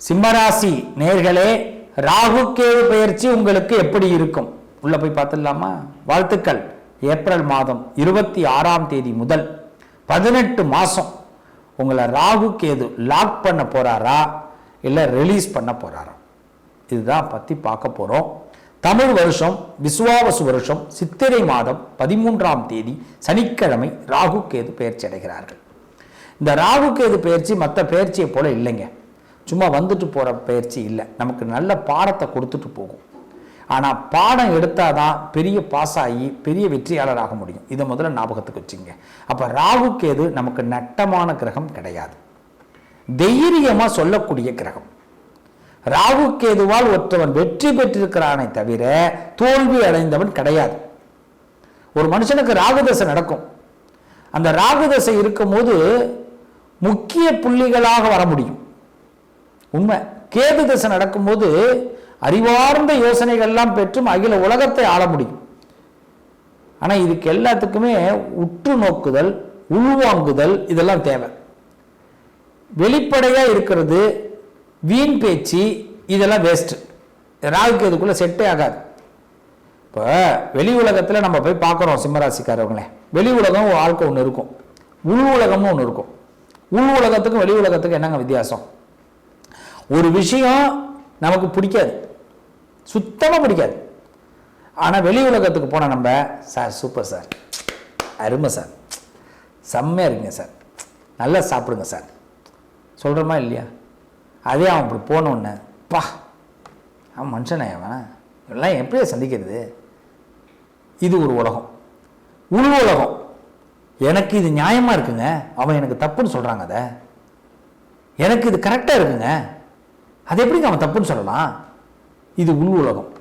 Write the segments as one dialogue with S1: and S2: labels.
S1: சிம்மராசி நேர்களே, ராகு கேது பெயர்ச்சி உங்களுக்கு எப்படி இருக்கும்? உள்ள போய் பார்த்துடலாமா? வாழ்த்துக்கள். ஏப்ரல் மாதம் 26ஆம் தேதி முதல் 18 மாசம் உங்களை ராகு கேது லாக் பண்ண போறாரா இல்லை ரிலீஸ் பண்ண போறாரா? இதுதான் பத்தி பார்க்க போறோம். தமிழ் வருஷம் விசுவாவசு வருஷம் சித்திரை மாதம் 13ஆம் தேதி சனிக்கிழமை ராகு கேது பெயர்ச்சி அடைகிறார்கள். இந்த ராகு கேது பெயர்ச்சி மற்ற பெயர்ச்சியை போல இல்லைங்க. சும்மா வந்துட்டு போகிற பயிற்சி இல்லை. நமக்கு நல்ல பாடத்தை கொடுத்துட்டு போகும். ஆனால் பாடம் எடுத்தால் தான் பெரிய பாஸ் ஆகி பெரிய வெற்றியாளராக முடியும். இதை முதல்ல ஞாபகத்துக்கு வச்சுங்க. அப்போ ராகு கேது நமக்கு நட்டமான கிரகம் கிடையாது, தைரியமாக சொல்லக்கூடிய கிரகம். ராகு கேதுவால் ஒருத்தவன் வெற்றி பெற்றிருக்கிறானே தவிர தோல்வி அடைந்தவன் கிடையாது. ஒரு மனுஷனுக்கு ராகுதசை நடக்கும். அந்த ராகுதசை இருக்கும்போது முக்கிய புள்ளிகளாக வர முடியும். உண்மை. கேது தசை நடக்கும்போது அறிவார்ந்த யோசனைகள்லாம் பெற்றும் அகில உலகத்தை ஆள முடியும். ஆனால் இதுக்கு எல்லாத்துக்குமே உற்று நோக்குதல், உள்வாங்குதல் இதெல்லாம் தேவை. வெளிப்படையாக இருக்கிறது, வீண் பேச்சு இதெல்லாம் வேஸ்ட். ராகு கேதுக்குள்ள செட்டே ஆகாது. இப்போ வெளி உலகத்தில் நம்ம போய் பார்க்குறோம் சிம்மராசிக்காரவங்களே. வெளி உலகம் வாழ்க்கை ஒன்று இருக்கும், உள் உலகமும் ஒன்று இருக்கும். உள் உலகத்துக்கும் வெளி உலகத்துக்கும் என்னங்க வித்தியாசம்? ஒரு விஷயம் நமக்கு பிடிக்காது, சுத்தமாக பிடிக்காது. ஆனால் வெளி உலகத்துக்கு போனால் நம்ம சார் சூப்பர் சார், அருமை சார், செம்மையாக இருக்குங்க சார், நல்லா சாப்பிடுங்க சார் சொல்கிறோமா இல்லையா? அதே அவன் அப்படி போனோன்னு பா அவன் மனுஷனே, அவன் எல்லாம் எப்படியே சந்திக்கிறது? இது ஒரு உலகம். உள் உலகம் எனக்கு இது நியாயமாக இருக்குங்க, அவன் எனக்கு தப்புன்னு சொல்கிறாங்க, அதை எனக்கு இது கரெக்டாக இருக்குங்க, அது எப்படிங்க அவன் தப்புன்னு சொல்லலாம்? இது உள் உலகம்.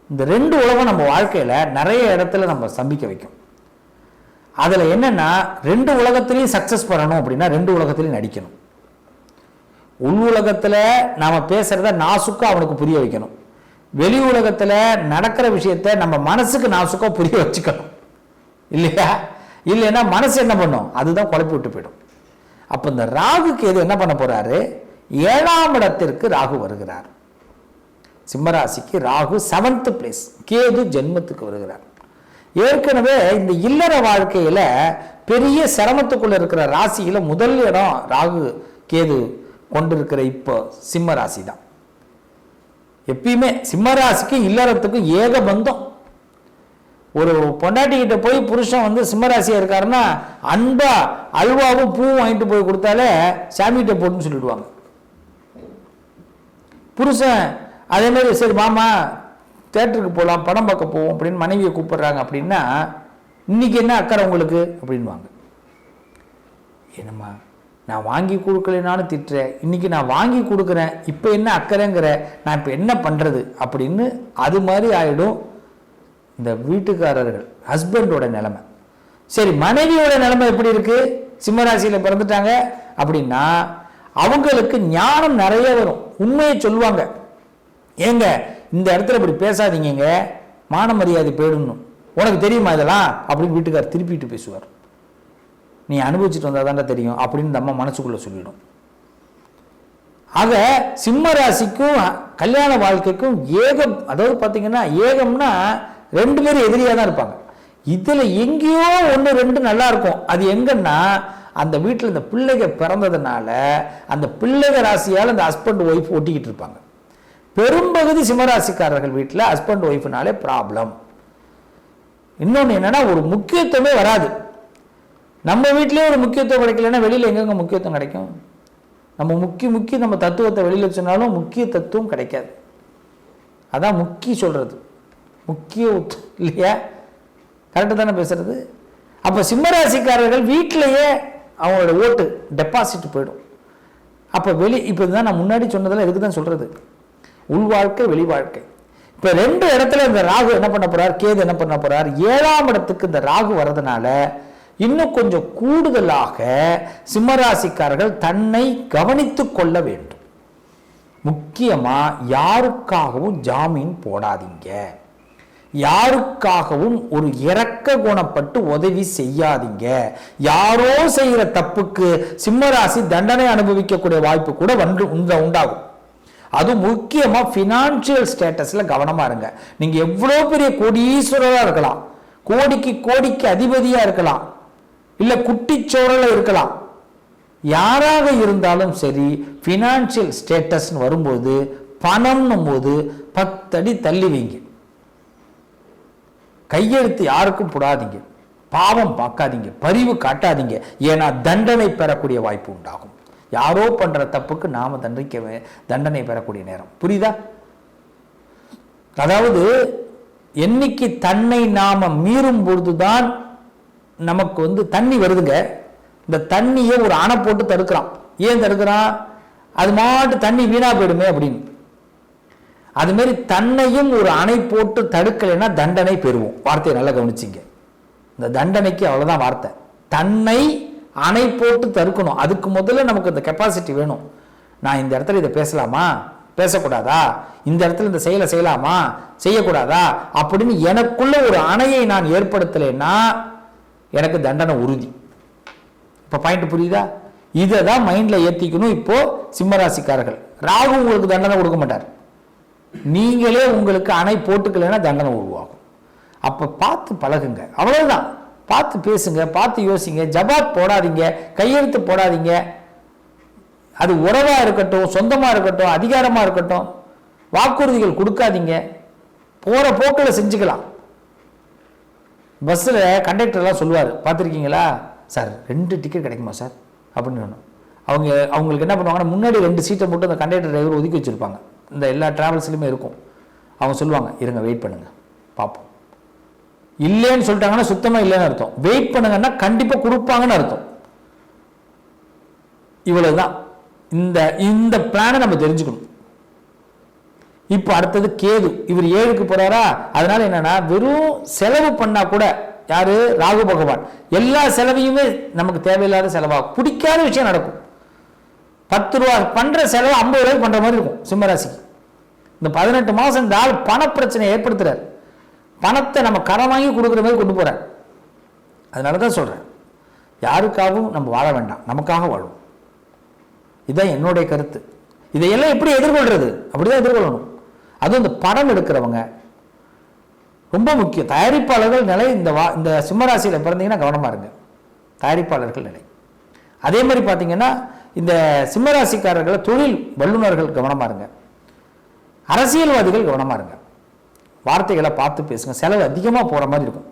S1: இந்த ரெண்டு உலகம் நம்ம வாழ்க்கையில் நிறைய இடத்துல நம்ம சந்திக்க வைக்கும். அதில் என்னென்னா, ரெண்டு உலகத்திலையும் சக்ஸஸ் பண்ணணும் அப்படின்னா ரெண்டு உலகத்திலையும் நடிக்கணும். உள் உலகத்தில் நாம் பேசுகிறத நாசுக்காக அவனுக்கு புரிய வைக்கணும். வெளி உலகத்தில் நடக்கிற விஷயத்த நம்ம மனசுக்கு நாசுக்காக புரிய வச்சுக்கணும் இல்லையா? இல்லைன்னா மனசு என்ன பண்ணும்? அதுதான் குழப்பி விட்டு போயிடும். அப்போ இந்த ராகு கேது என்ன பண்ண போகிறாரு? 7ஆம் இடத்திற்கு ராகு வருகிறார். சிம்மராசிக்கு ராகு 7th பிளேஸ், கேது ஜென்மத்துக்கு வருகிறார். ஏற்கனவே இந்த இல்லற வாழ்க்கையில் பெரிய சிரமத்துக்குள்ள இருக்கிற ராசியில் முதல் இடம் ராகு கேது கொண்டிருக்கிற இப்போ சிம்ம ராசி தான். எப்பயுமே சிம்ம ராசிக்கு இல்லறத்துக்கும் ஏக பந்தம். ஒரு பொண்டாட்டிக்கிட்ட போய் புருஷன் வந்து சிம்மராசியாக இருக்காருன்னா அன்பா அல்வாவும் பூவும் வாங்கிட்டு போய் கொடுத்தாலே சாமிகிட்ட போட்டுன்னு சொல்லிடுவாங்க. புருஷன் அதே மாதிரி சரி மாமா தேட்டருக்கு போகலாம், படம் பார்க்க போவோம் அப்படின்னு மனைவியை கூப்பிடுறாங்க அப்படின்னா இன்னைக்கு என்ன அக்கறை உங்களுக்கு அப்படின்வாங்க. என்னம்மா நான் வாங்கி கொடுக்கலனாலும் திட்டுறேன், இன்னைக்கு நான் வாங்கி கொடுக்குறேன், இப்போ என்ன அக்கறைங்கிற, நான் இப்போ என்ன பண்ணுறது அப்படின்னு அது மாதிரி ஆகிடும் இந்த வீட்டுக்காரர்கள், ஹஸ்பண்டோட நிலைமை. சரி, மனைவியோட நிலைமை எப்படி இருக்கு? சிம்மராசியில் பிறந்துட்டாங்க அப்படின்னா அவங்களுக்கு ஞானம் நிறைய வரும், உண்மையை சொல்லுவாங்க. ஏங்க இந்த இடத்துல இப்படி பேசாதீங்க, மான மரியாதை போயிடணும், உனக்கு தெரியுமா இதெல்லாம் அப்படின்னு வீட்டுக்காரர் திருப்பிட்டு பேசுவார். நீ அனுபவிச்சுட்டு வந்தால் தானே தெரியும் அப்படின்னு இந்த அம்மா மனசுக்குள்ள சொல்லிடும். ஆக சிம்ம ராசிக்கும் கல்யாண வாழ்க்கைக்கும் ஏகம், அதாவது பார்த்தீங்கன்னா ஏகம்னா ரெண்டு பேரும் எதிரியாக தான் இருப்பாங்க. இதில் எங்கேயோ ஒன்று ரெண்டு நல்லா இருக்கும். அது எங்கன்னா அந்த வீட்டில் இந்த பிள்ளைங்க பிறந்ததுனால அந்த பிள்ளைங்க ராசியால் அந்த ஹஸ்பண்ட் ஒய்ஃப் ஒட்டிக்கிட்டு இருப்பாங்க. பெரும்பகுதி சிம்மராசிக்காரர்கள் வீட்டில் ஹஸ்பண்ட் ஒய்ஃப்னாலே ப்ராப்ளம். இன்னொன்று என்னன்னா, ஒரு முக்கியத்துவமே வராது. நம்ம வீட்டிலே ஒரு முக்கியத்துவம் கிடைக்கலன்னா வெளியில் எங்கெங்க முக்கியத்துவம் கிடைக்கும்? நம்ம முக்கிய நம்ம தத்துவத்தை வெளியில் சொன்னாலும் முக்கிய தத்துவம் கிடைக்காது. அதான் முக்கிய சொல்றது, முக்கிய இல்லையா? கரெக்டு தானே பேசுறது? அப்போ சிம்மராசிக்காரர்கள் வீட்டிலேயே அவங்களோட ஓட்டு டெபாசிட் போயிடும். அப்போ இப்போ தான் நான் முன்னாடி சொன்னதெல்லாம் இதுக்கு தான் சொல்றது, உள் வாழ்க்கை வெளி வாழ்க்கை. இப்போ ரெண்டு இடத்துல இந்த ராகு என்ன பண்ண போறார், கேது என்ன பண்ண போறார்? 7ஆம் இடத்துக்கு இந்த ராகு வர்றதுனால இன்னும் கொஞ்சம் கூடுதலாக சிம்மராசிக்காரர்கள் தன்னை கவனித்துக் கொள்ள வேண்டும். முக்கியமா யாருக்காகவும் ஜாமீன் போடாதீங்க, யாருக்காகவும் ஒரு இரக்க குணப்பட்டு உதவி செய்யாதீங்க. யாரோ செய்கிற தப்புக்கு சிம்மராசி தண்டனை அனுபவிக்கக்கூடிய வாய்ப்பு கூட உண்டாகும். அது முக்கியமா ஃபினான்ஷியல் ஸ்டேட்டஸ்ல கவனமா இருங்க. நீங்க எவ்வளவு பெரிய கோடீஸ்வரரா இருக்கலாம், கோடிக்கு அதிபதியா இருக்கலாம், இல்ல குட்டிச்சோரல இருக்கலாம், யாராக இருந்தாலும் சரி, ஃபினான்ஷியல் ஸ்டேட்டஸ் வரும்போது பணம்னும் போது 10 அடி தள்ளி வைங்க. கையெழுத்து யாருக்கும் போடாதீங்க, பாவம் பார்க்காதீங்க, பரிவு காட்டாதீங்க. ஏன்னா தண்டனை பெறக்கூடிய வாய்ப்பு உண்டாகும். யாரோ பண்ற தப்புக்கு நாம தண்டனை பெறக்கூடிய நேரம். புரியுதா? அதாவது என்னைக்கு தன்னை நாம மீறும் பொழுதுதான் நமக்கு தண்ணி வருதுங்க. இந்த தண்ணியை ஒரு அணை போட்டு தடுக்கிறான். ஏன் தடுக்கிறான்? அது மாட்டு தண்ணி வீணா போயிடுமே அப்படின்னு. அது மாதிரி தன்னையும் ஒரு அணை போட்டு தடுக்கலைன்னா தண்டனை பெறுவோம். வார்த்தையை நல்லா கவனிச்சிங்க. இந்த தண்டனைக்கு அவ்வளவுதான் வார்த்தை. தன்னை அணை போட்டு தடுக்கணும். அதுக்கு முதல்ல நமக்கு இந்த கெப்பாசிட்டி வேணும். நான் இந்த இடத்துல இதை பேசலாமா, பேசக்கூடாதா, இந்த இடத்துல இந்த செயலை செய்யலாமா, செய்யக்கூடாதா அப்படின்னு எனக்குள்ள ஒரு அணையை நான் ஏற்படுத்தலைன்னா எனக்கு தண்டனை உறுதி. இப்போ பாயிண்ட் புரியுதா? இதை தான் மைண்ட்ல ஏற்றிக்கணும். இப்போ சிம்மராசிக்காரர்கள், ராகு உங்களுக்கு தண்டனை கொடுக்க மாட்டார். நீங்களே உங்களுக்கு அணை போட்டுக்கலைன்னா தண்டனை உருவாகும். அப்ப பார்த்து பழகுங்க, அவ்வளவுதான். பார்த்து பேசுங்க, பார்த்து யோசிங்க. ஜபாத் போடாதீங்க, கையெழுத்து போடாதீங்க. அது உறவா இருக்கட்டும், சொந்தமா இருக்கட்டும், அதிகாரமா இருக்கட்டும், வாக்குறுதிகள் கொடுக்காதீங்க. போற போக்கில் செஞ்சுக்கலாம். பஸ்ஸில் கண்டக்டர்லாம் சொல்லுவார், பார்த்துருக்கீங்களா சார், 2 டிக்கெட் கிடைக்குமா சார் அப்படின்னு. அவங்களுக்கு என்ன பண்ணுவாங்கன்னா, முன்னாடி 2 சீட்டை மட்டும் அந்த கண்டக்டர் டிரைவர் ஒதுக்கி வச்சுருப்பாங்க. இந்த எல்லா டிராவல்ஸ்லையுமே இருக்கும். அவங்க சொல்லுவாங்க, இருங்க வெயிட் பண்ணுங்க பார்ப்போம். இல்லைன்னு சொல்லிட்டாங்கன்னா சுத்தமாக இல்லைன்னு அர்த்தம். வெயிட் பண்ணுங்கன்னா கண்டிப்பாக கொடுப்பாங்கன்னு அர்த்தம். இவ்வளவுதான். இந்த பிளானை நம்ம தெரிஞ்சுக்கணும். இப்போ அடுத்தது கேது. இவர் 7க்கு போறாரா, அதனால என்னன்னா வெறும் செலவு பண்ணா கூட, யாரு? ராகு பகவான். எல்லா செலவையுமே நமக்கு தேவையில்லாத செலவாகும், பிடிக்காத விஷயம் நடக்கும். 10 ரூபா பண்ற செலவு 50 ரூபாய்க்கு பண்ற மாதிரி இருக்கும் சிம்மராசிக்கு. இந்த 18 மாசம் இந்த ஆள் பண பிரச்சனையை ஏற்படுத்துறாரு. பணத்தை நம்ம கடன் வாங்கி கொடுக்குற மாதிரி கொண்டு போறார். அதனாலதான் சொல்றேன், யாருக்காகவும் நம்ம வாழ வேண்டாம், நமக்காக வாழும். இதுதான் என்னுடைய கருத்து. இதையெல்லாம் எப்படி எதிர்கொள்றது? அப்படிதான் எதிர்கொள்ளணும். அதுவும் இந்த படம் எடுக்கிறவங்க ரொம்ப முக்கியம். தயாரிப்பாளர்கள் நிலை, இந்த சிம்மராசியில பிறந்தீங்கன்னா கவனமா இருங்க, தயாரிப்பாளர்கள் நிலை. அதே மாதிரி பார்த்தீங்கன்னா இந்த சிம்மராசிக்காரர்களை தொழில் வல்லுநர்கள் கவனமா இருங்க, அரசியல்வாதிகள் கவனமா இருங்க. வார்த்தைகளை பார்த்து பேசுங்க, செலவு அதிகமாக போற மாதிரி இருக்கும்,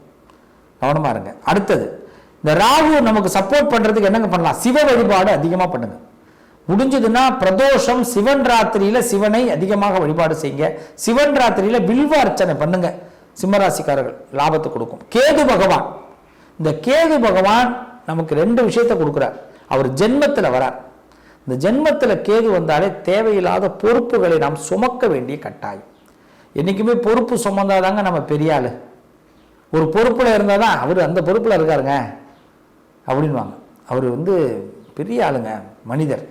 S1: கவனமா இருங்க. அடுத்தது, இந்த ராகு நமக்கு சப்போர்ட் பண்றதுக்கு என்னங்க பண்ணலாம்? சிவ வழிபாடு அதிகமாக பண்ணுங்க. முடிஞ்சதுன்னா பிரதோஷம் சிவன் ராத்திரியில சிவனை அதிகமாக வழிபாடு செய்யுங்க. சிவன் ராத்திரியில வில்வ அர்ச்சனை பண்ணுங்க. சிம்மராசிக்காரர்கள் லாபத்தை கொடுக்கும். கேது பகவான், இந்த கேது பகவான் நமக்கு 2 விஷயத்தை கொடுக்கிறார். அவர் ஜென்மத்தில் வரார். இந்த ஜென்மத்தில் கேது வந்தாலே தேவையில்லாத பொறுப்புகளை நாம் சுமக்க வேண்டிய கட்டாயம். என்னைக்குமே பொறுப்பு சுமந்தாதாங்க நம்ம பெரிய ஆளு. ஒரு பொறுப்புல இருந்தாதான் அவர் அந்த பொறுப்புல இருக்காருங்க அப்படின்வாங்க. அவர் பெரிய ஆளுங்க, மனிதர்.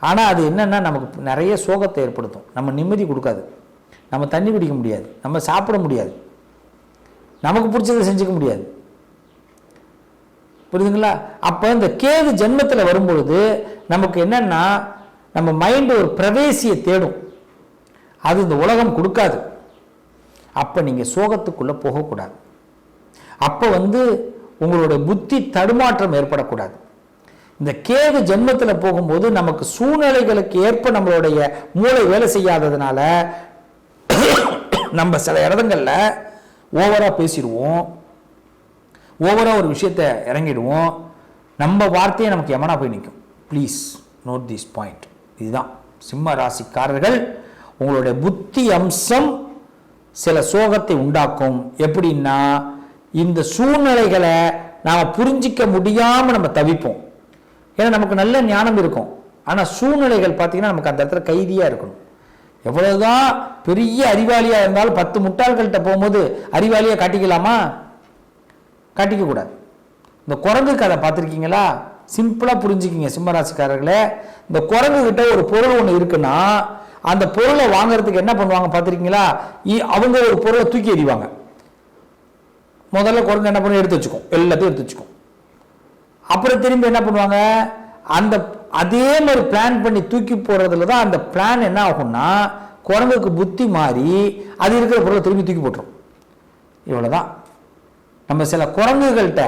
S1: ஆனா அது என்னன்னா நமக்கு நிறைய சோகத்தை ஏற்படுத்தும். நம்ம நிம்மதி கொடுக்காது, நம்ம தண்ணி குடிக்க முடியாது, நம்ம சாப்பிட முடியாது, நமக்கு பிடிச்சதை செஞ்சுக்க முடியாது. புரியுதுங்களா? அப்ப இந்த கேது ஜென்மத்துல வரும்பொழுது நமக்கு என்னன்னா, நம்ம மைண்ட் ஒரு பிரவேசியை தேடும், அது இந்த உலகம் கொடுக்காது. அப்ப நீங்க சோகத்துக்குள்ள போகக்கூடாது. அப்ப உங்களுடைய புத்தி தடுமாற்றம் ஏற்படக்கூடாது. இந்த கேது ஜென்மத்துல போகும்போது நமக்கு சூழ்நிலைகளுக்கு ஏற்ப நம்மளுடைய மூளை வேலை செய்யாததுனால நம்ம சில இடங்கள்ல ஓவரா பேசிடுவோம், ஓவரா ஒரு விஷயத்தை இறங்கிடுவோம். நம்ம வார்த்தையை நமக்கு எமனா போய் நிற்கும். Please note this point. இதுதான் சிம்ம ராசிக்காரர்கள், உங்களுடைய புத்தி அம்சம் சில சோகத்தை உண்டாக்கும். எப்படின்னா, இந்த சூழ்நிலைகளை நாம புரிஞ்சிக்க முடியாம நம்ம தவிப்போம். ஏன்னா நமக்கு நல்ல ஞானம் இருக்கும், ஆனா சூழ்நிலைகள் பார்த்தீங்கன்னா நமக்கு அந்த இடத்துல கைதியா இருக்கணும். எவ்வளவுதான் பெரிய அறிவாளியா இருந்தாலும் 10 முட்டாள்கள்கிட்ட போகும்போது அறிவாளியா காட்டிக்கலாமா? காட்டிக்க கூடாது. இந்த குரங்கு கதை பார்த்துருக்கீங்களா? சிம்பிளா புரிஞ்சுக்கிங்க சிம்மராசிக்காரர்களே. இந்த குரங்கு கிட்ட ஒரு பொருள் ஒன்று இருக்குன்னா அந்த பொருளை வாங்குறதுக்கு என்ன பண்ணுவாங்க பார்த்துருக்கீங்களா? அவங்க ஒரு பொருளை தூக்கி எறிவாங்க. முதல்ல குரங்கு என்ன பண்ணி எடுத்து வச்சுக்கும், எல்லாத்தையும் எடுத்து வச்சுக்கும். அப்புறம் திரும்பி என்ன பண்ணுவாங்க, அதே மாதிரி பிளான் பண்ணி தூக்கி போடுறதுல தான் அந்த பிளான் என்ன ஆகும்னா குரங்குக்கு புத்தி மாறி அது இருக்கிற பொருளை திரும்பி தூக்கி போட்டுரும். இவ்வளவுதான். நம்ம சில குரங்குகள்கிட்ட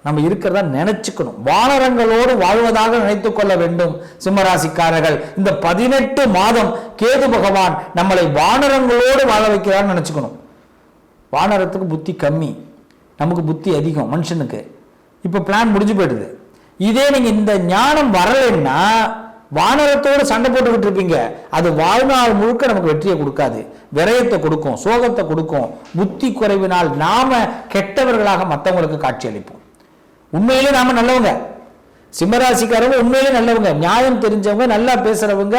S1: நம்ம இருக்கிறதா நினைச்சுக்கணும். வானரங்களோடு வாழ்வதாக நினைத்துக் கொள்ள வேண்டும் சிம்மராசிக்காரர்கள். இந்த 18 மாதம் கேது பகவான் நம்மளை வானரங்களோடு வாழ வைக்கிறான்னு நினைச்சுக்கணும். வானரத்துக்கு புத்தி கம்மி, நமக்கு புத்தி அதிகம் மனுஷனுக்கு. இப்ப பிளான் முடிஞ்சு போயிடுது. இதே நீங்க இந்த ஞானம் வரலைன்னா வானரத்தோடு சண்டை போட்டுக்கிட்டு இருப்பீங்க. அது வாழ்நாள் முழுக்க நமக்கு வெற்றியை கொடுக்காது, விரயத்தை கொடுக்கும், சோகத்தை கொடுக்கும். புத்தி குறைவினால் நாம கெட்டவர்களாக மற்றவங்களுக்கு காட்சி அளிப்போம். உண்மையிலே நாம நல்லவங்க, சிம்மராசிக்காரங்க உண்மையிலே நல்லவங்க, நியாயம் தெரிஞ்சவங்க, நல்லா பேசுறவங்க,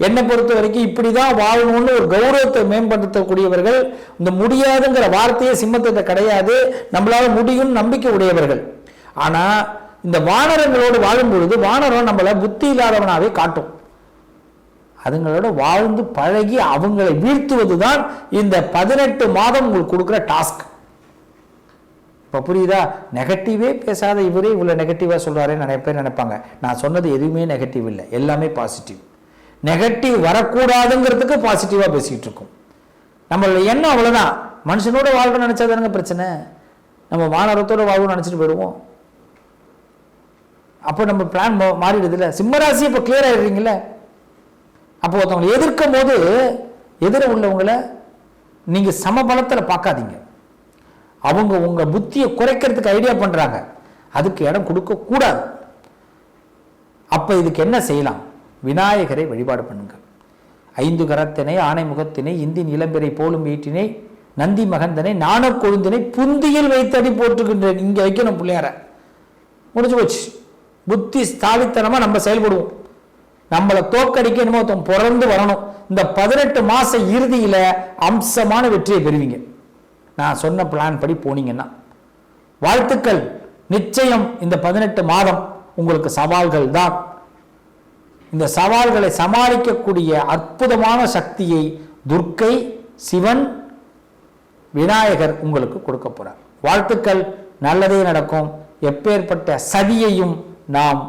S1: என்னை பொறுத்த வரைக்கும் இப்படிதான் வாழணும்னு ஒரு கௌரவத்தை மேம்படுத்தக்கூடியவர்கள். இந்த முடியாதுங்கிற வார்த்தையே சிம்மத்திட்ட கிடையாது. நம்மளால முடியும் நம்பிக்கை உடையவர்கள். ஆனா இந்த வானரங்களோடு வாழும் பொழுது வானரம் நம்மள புத்தி இல்லாதவனாவே காட்டும். அதுங்களோட வாழ்ந்து பழகி அவங்களை வீழ்த்துவதுதான் இந்த 18 மாதம் உங்களுக்கு கொடுக்குற டாஸ்க். இப்ப புரியுதா? நெகட்டிவே பேசாத இவரே இவ்வளவு நெகட்டிவா சொல்றாரு நிறைய பேர் நினைப்பாங்க. நான் சொன்னது எதுவுமே நெகட்டிவ் இல்லை, எல்லாமே பாசிட்டிவ். நெகட்டிவ் வரக்கூடாதுங்கிறதுக்கு பாசிட்டிவா பேசிட்டு இருக்கோம். நம்மளோட எண்ணம் அவ்வளவுதான். மனுஷனோட வாழ்க்கை நினைச்சாதானுங்க பிரச்சனை. நம்ம வானரத்தோட வாழ்க்கை நினைச்சிட்டு போயிடுவோம். அப்போ நம்ம பிளான் மாறிடுது இல்லை? சிம்மராசி இப்போ கிளியர் ஆயிடுறீங்கள? அப்போ ஒருத்தவங்களை எதிர்க்கும் போது எதிர உள்ளவங்களை நீங்க சமபலத்தில் பார்க்காதீங்க. அவங்க உங்க புத்தியை குறைக்கிறதுக்கு ஐடியா பண்றாங்க, அதுக்கு இடம் கொடுக்க கூடாது. அப்ப இதுக்கு என்ன செய்யலாம்? விநாயகரை வழிபாடு பண்ணுங்க. 5 கரத்தினை, ஆனை முகத்தினை, இந்தின் இளம்பிறை போலும் ஈட்டினை, நந்தி மகந்தனை, நாண கொழுந்தினை புந்தியில் வைத்தடி போட்டுக்கின்றேன். இங்க வைக்கணும் பிள்ளையார. முடிஞ்சு போச்சு. புத்தி ஸ்தாபித்தனமா நம்ம செயல்படுவோம். நம்மளை தோக்கடிக்க என்னமோ பிறந்து வரணும். இந்த 18 மாச இறுதியில அம்சமான வெற்றியை பெறுவீங்க. நான் சொன்ன பிளான் படி போனீங்கன்னா வாழ்த்துக்கள். நிச்சயம் இந்த 18 மாதம் உங்களுக்கு சவால்கள் தான். இந்த சவால்களை சமாளிக்கக்கூடிய அற்புதமான சக்தியை துர்க்கை, சிவன், விநாயகர் உங்களுக்கு கொடுக்க போறார். வாழ்த்துக்கள். நல்லதே நடக்கும். எப்பேற்பட்ட சதியையும் நாம்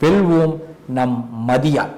S1: வெல்வோம் நம் மதியால்.